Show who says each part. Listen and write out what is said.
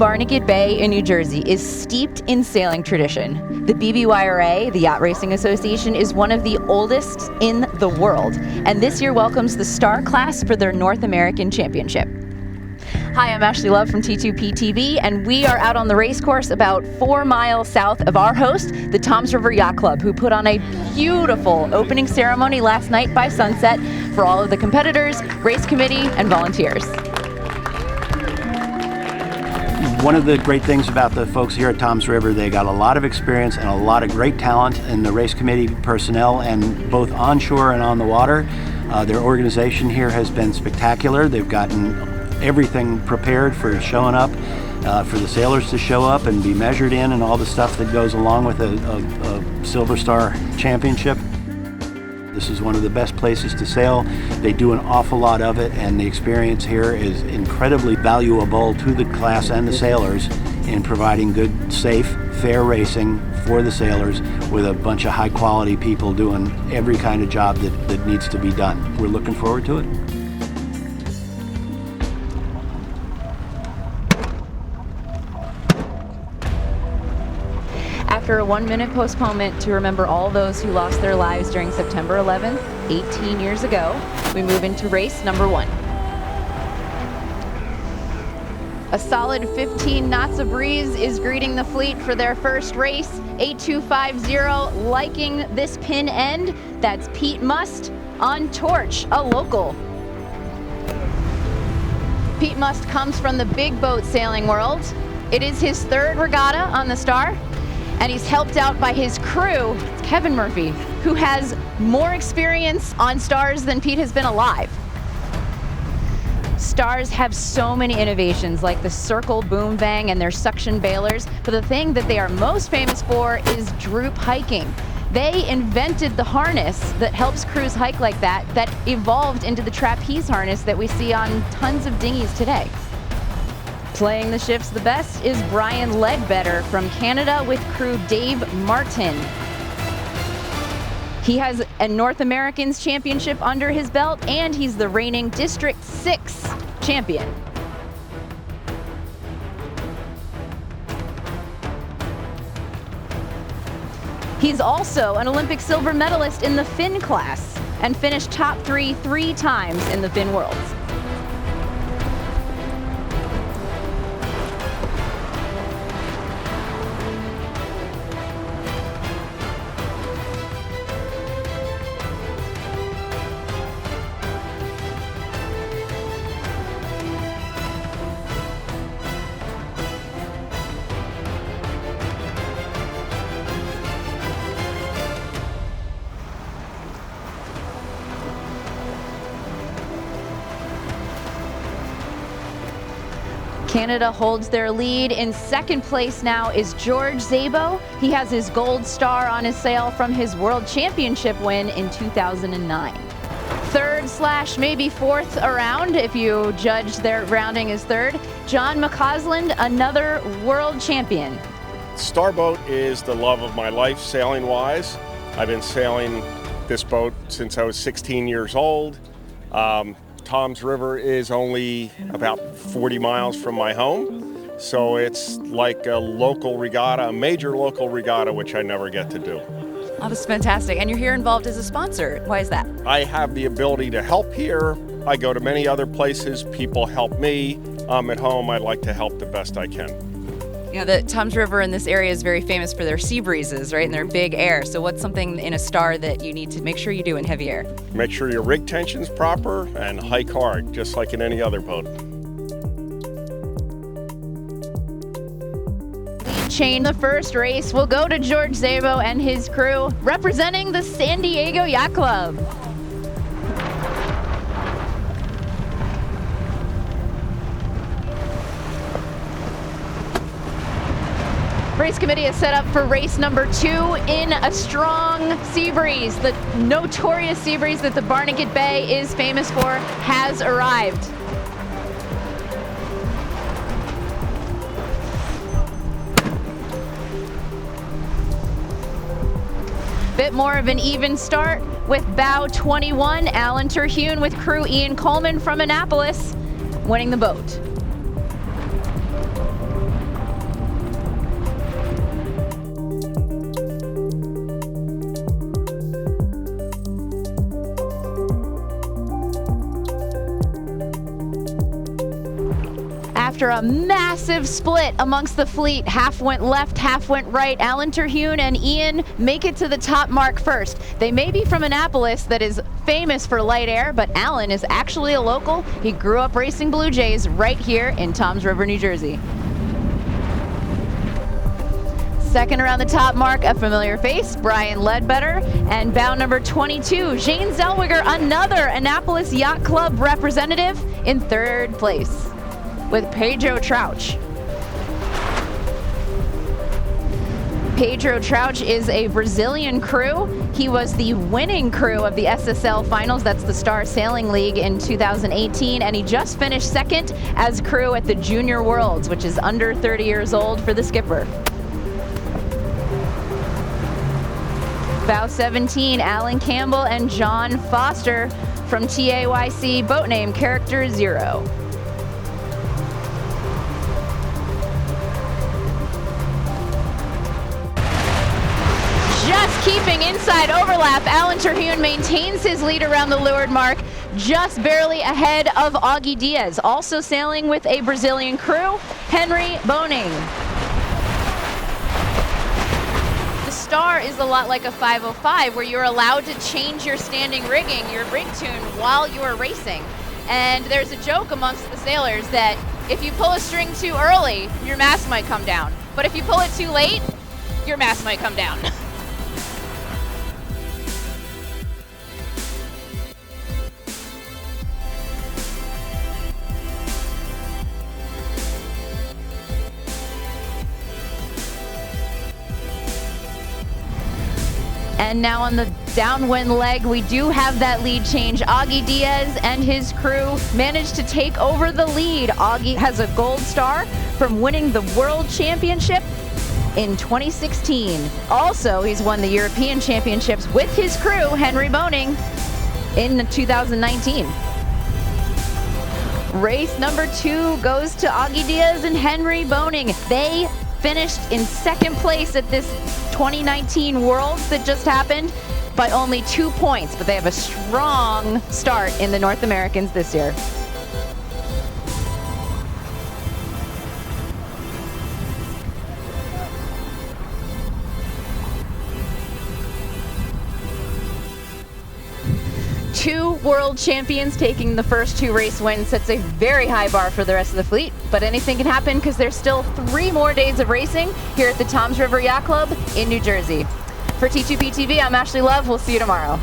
Speaker 1: Barnegat Bay in New Jersey is steeped in sailing tradition. The BBYRA, the Yacht Racing Association, is one of the oldest in the world, and this year welcomes the Star class for their North American Championship. Hi, I'm Ashley Love from T2P-TV, and we are out on the race course about 4 miles south of our host, the Toms River Yacht Club, who put on a beautiful opening ceremony last night by sunset for all of the competitors, race committee, and volunteers.
Speaker 2: One of the great things about the folks here at Toms River, they got a lot of experience and a lot of great talent in the race committee personnel, and both onshore and on the water. Their organization here has been spectacular. They've gotten everything prepared for showing up, for the sailors to show up and be measured in, and all the stuff that goes along with a Silver Star championship. This is one of the best places to sail. They do an awful lot of it, and the experience here is incredibly valuable to the class and the sailors in providing good, safe, fair racing for the sailors with a bunch of high-quality people doing every kind of job that needs to be done. We're looking forward to it.
Speaker 1: After a 1-minute postponement to remember all those who lost their lives during September 11th, 18 years ago, we move into race number 1. A solid 15 knots of breeze is greeting the fleet for their first race. 8250 liking this pin end. That's Pete Must on Torch, a local. Pete Must comes from the big boat sailing world. It is his 3rd regatta on the Star, and he's helped out by his crew, Kevin Murphy, who has more experience on Stars than Pete has been alive. Stars have so many innovations, like the circle boom bang and their suction bailers, but the thing that they are most famous for is droop hiking. They invented the harness that helps crews hike like that evolved into the trapeze harness that we see on tons of dinghies today. Playing the shifts the best is Brian Ledbetter from Canada with crew Dave Martin. He has a North Americans Championship under his belt, and he's the reigning District 6 champion. He's also an Olympic silver medalist in the Finn class and finished top 3 times in the Finn Worlds. Canada holds their lead. In 2nd place now is George Szabo. He has his gold star on his sail from his World Championship win in 2009. 3rd / maybe 4th around, if you judge their rounding as 3rd, John McCausland, another world champion.
Speaker 3: Starboat is the love of my life, sailing-wise. I've been sailing this boat since I was 16 years old. Toms River is only about 40 miles from my home, so it's like a local regatta, a major local regatta, which I never get to do.
Speaker 1: Oh, that's fantastic. And you're here involved as a sponsor. Why is that?
Speaker 3: I have the ability to help here. I go to many other places. People help me. I'm at home. I'd like to help the best I can.
Speaker 1: You know, the Toms River in this area is very famous for their sea breezes, right, and their big air. So what's something in a Star that you need to make sure you do in heavy air?
Speaker 3: Make sure your rig tension's proper and hike hard, just like in any other boat.
Speaker 1: Chain the first race will go to George Szabo and his crew, representing the San Diego Yacht Club. Race committee is set up for race number 2 in a strong sea breeze. The notorious sea breeze that the Barnegat Bay is famous for has arrived. Bit more of an even start with bow 21, Alan Terhune with crew Ian Coleman from Annapolis winning the boat. After a massive split amongst the fleet, half went left, half went right, Alan Terhune and Ian make it to the top mark first. They may be from Annapolis, that is famous for light air, but Alan is actually a local. He grew up racing Blue Jays right here in Toms River, New Jersey. Second around the top mark, a familiar face, Brian Ledbetter, and bound number 22, Jane Zellweger, another Annapolis Yacht Club representative, in third place with Pedro Trouch. Pedro Trouch is a Brazilian crew. He was the winning crew of the SSL Finals, that's the Star Sailing League, in 2018, and he just finished second as crew at the Junior Worlds, which is under 30 years old for the skipper. Bow 17, Alan Campbell and John Foster from TAYC, boat name Character 0. Just keeping inside overlap, Alan Terhune maintains his lead around the leeward mark, just barely ahead of Augie Diaz. Also sailing with a Brazilian crew, Henry Boning. The Star is a lot like a 505, where you're allowed to change your standing rigging, your rig tune, while you're racing. And there's a joke amongst the sailors that if you pull a string too early, your mast might come down. But if you pull it too late, your mast might come down. And now on the downwind leg, we do have that lead change. Augie Diaz and his crew managed to take over the lead. Augie has a gold star from winning the World Championship in 2016. Also, he's won the European Championships with his crew, Henry Boning, in 2019. Race number 2 goes to Augie Diaz and Henry Boning. They finished in second place at this 2019 Worlds that just happened by only 2 points, but they have a strong start in the North Americans this year. Two world champions taking the first 2 race wins sets a very high bar for the rest of the fleet, but anything can happen because there's still 3 more days of racing here at the Toms River Yacht Club in New Jersey. For T2P TV, I'm Ashley Love. We'll see you tomorrow.